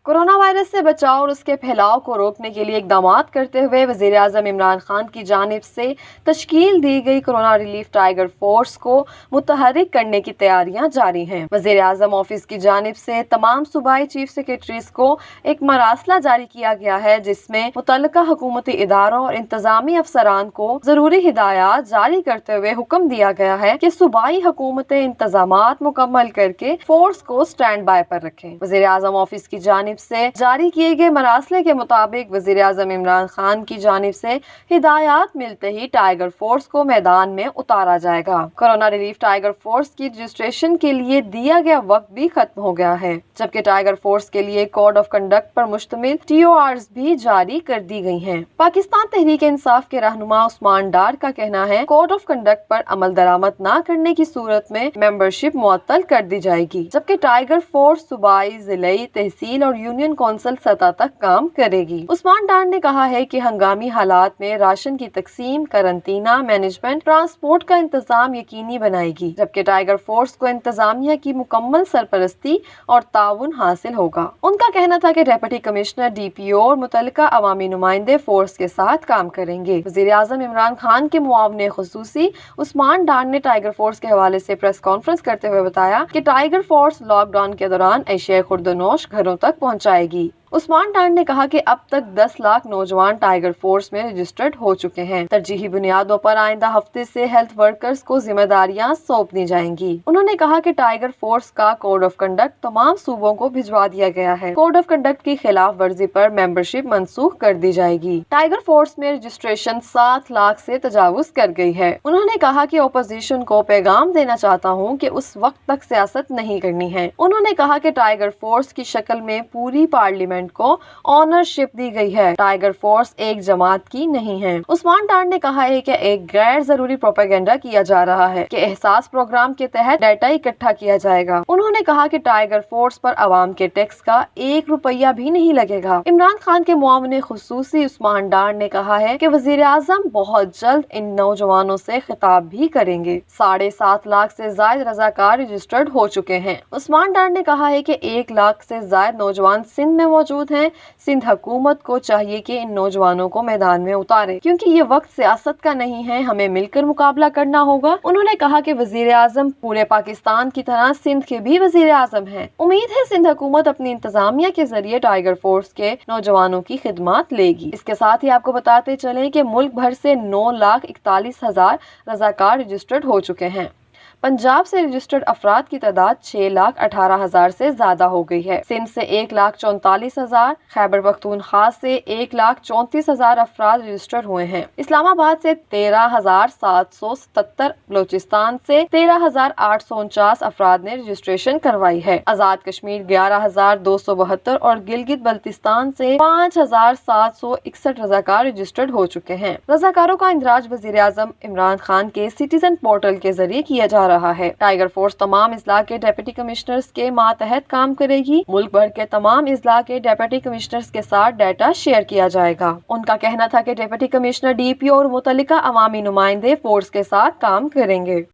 Corona virus से बचाव और उसके फैलाव को रोकने के लिए इकदामात करते हुए वज़ीर आज़म इमरान खान की जानिब से तश्कील दी गई कोरोना रिलीफ टाइगर फोर्स को मुतहर्रिक करने की तैयारियां जारी हैं। वज़ीर आज़म ऑफिस की जानिब से तमाम सूबाई चीफ सेक्रेटरीज को एक मरासला जारी किया गया है, जिसमें मुतल्लिका हुकूमती इदारों और इंतजामी अफसरान को जरूरी हिदायत जारी करते हुए हुक्म दिया गया है कि सूबाई हुकूमतें इंतजामात मुकम्मल करके फोर्स को स्टैंड बाय पर रखें। वज़ीर आज़म ऑफिस की जानिब से जारी किए गए मरासले के मुताबिक वज़ीर आज़म इमरान खान की जानिब से हिदायत मिलते ही टाइगर फोर्स को मैदान में उतारा जाएगा। कोरोना रिलीफ टाइगर फोर्स की रजिस्ट्रेशन के लिए दिया गया वक्त भी खत्म हो गया है, जबकि टाइगर फोर्स के लिए कोड ऑफ कंडक्ट पर मुश्तमिल TORs भी जारी कर दी गई हैं। पाकिस्तान तहरीक इंसाफ के रहनुमा उस्मान डार का कहना है, कोड ऑफ कंडक्ट पर अमल दरामद न करने की सूरत में मेंबरशिप मुअत्तल कर दी जाएगी, जबकि टाइगर फोर्स सूबाई, जिलाई, तहसील और यूनियन कौंसिल सतह तक काम करेगी। उस्मान डार ने कहा है कि हंगामी हालात में राशन की तकसीम, करंटीना मैनेजमेंट, ट्रांसपोर्ट का इंतजाम यकीनी बनाएगी, जबकि टाइगर फोर्स को इंतजामिया की मुकम्मल सरपरस्ती और ताउन हासिल होगा। उनका कहना था कि डेप्यूटी कमिश्नर, DPO और मुतल्लिका अवामी नुमाइंदे फोर्स के साथ काम करेंगे। वज़ीर आज़म इमरान खान के मुआवने खुसूसी उस्मान डार ने टाइगर फोर्स के हवाले से प्रेस कॉन्फ्रेंस करते हुए बताया कि टाइगर फोर्स लॉकडाउन के दौरान एशिया खुर्दनोश घरों तक पहुंचाएगी। उस्मान डार ने कहा कि अब तक 10 लाख नौजवान टाइगर फोर्स में रजिस्टर्ड हो चुके हैं। तरजीही बुनियादों पर आइंदा हफ्ते से हेल्थ वर्कर्स को जिम्मेदारियां सौंप दी जाएंगी। उन्होंने कहा कि टाइगर फोर्स का कोड ऑफ कंडक्ट तमाम सूबों को भिजवा दिया गया है। कोड ऑफ कंडक्ट की खिलाफ वर्जी पर मेंबरशिप मंसूख कर दी जाएगी। टाइगर फोर्स में रजिस्ट्रेशन 7 लाख से तजावुज कर गई है। उन्होंने कहा कि ओपोजिशन को पैगाम देना चाहता हूँ कि उस वक्त तक सियासत नहीं करनी है। उन्होंने कहा कि टाइगर फोर्स की शक्ल में पूरी पार्लियामेंट को ऑनरशिप दी गई है। टाइगर फोर्स एक जमात की नहीं है। उस्मान डार ने कहा है कि एक गैर जरूरी प्रोपेगेंडा किया जा रहा है कि एहसास प्रोग्राम के तहत डाटा इकट्ठा किया जाएगा। उन्होंने कहा कि टाइगर फोर्स पर अवाम के टैक्स का 1 रुपया भी नहीं लगेगा। इमरान खान के मुआवने खुसूसी उस्मान डार ने कहा है कि वजीर आजम बहुत जल्द इन नौजवानों से खिताब भी करेंगे। 7.5 लाख से ज्यादा रजाकार रजिस्टर्ड हो चुके हैं। उस्मान डार ने कहा है कि 1 लाख से ज्यादा नौजवान सिंध में मौजूद हैं। सिंध हुकूमत को चाहिए कि इन नौजवानों को मैदान में उतारे, क्योंकि ये वक्त सियासत का नहीं है, हमें मिलकर मुकाबला करना होगा। उन्होंने कहा कि वजीर आजम पूरे पाकिस्तान की तरह सिंध के भी वजीर आजम हैं। उम्मीद है सिंध हुकूमत अपनी इंतजामिया के जरिए टाइगर फोर्स के नौजवानों की खिदमत लेगी। इसके साथ ही आपको बताते चले कि मुल्क भर से 9,41,000 रजाकार रजिस्टर्ड हो चुके हैं। पंजाब से रजिस्टर्ड अफराद की तादाद 6,18,000 से ज्यादा हो गई है। सिंध से 1,44,000, खैबर पख्तूनख्वा से 1,34,000 अफराद रजिस्टर्ड हुए हैं। इस्लामाबाद से 13,777, बलोचिस्तान से 13,849 अफराद ने रजिस्ट्रेशन करवाई है। आजाद कश्मीर 11,272 और गिलगित बल्तिस्तान से 5,761 रजाकार रजिस्टर्ड हो चुके हैं। रजाकारों का इंदराज वजीर आजम इमरान खान के सिटीजन पोर्टल के जरिए किया जा रहा है। टाइगर फोर्स तमाम इजला के डेप्यूटी कमिश्नर्स के मातहत काम करेगी। मुल्क भर के तमाम इजला के डेप्यूटी कमिश्नर्स के साथ डाटा शेयर किया जाएगा। उनका कहना था कि डेप्यूटी कमिश्नर, DPO और मुतल्लिका अवामी नुमाइंदे फोर्स के साथ काम करेंगे।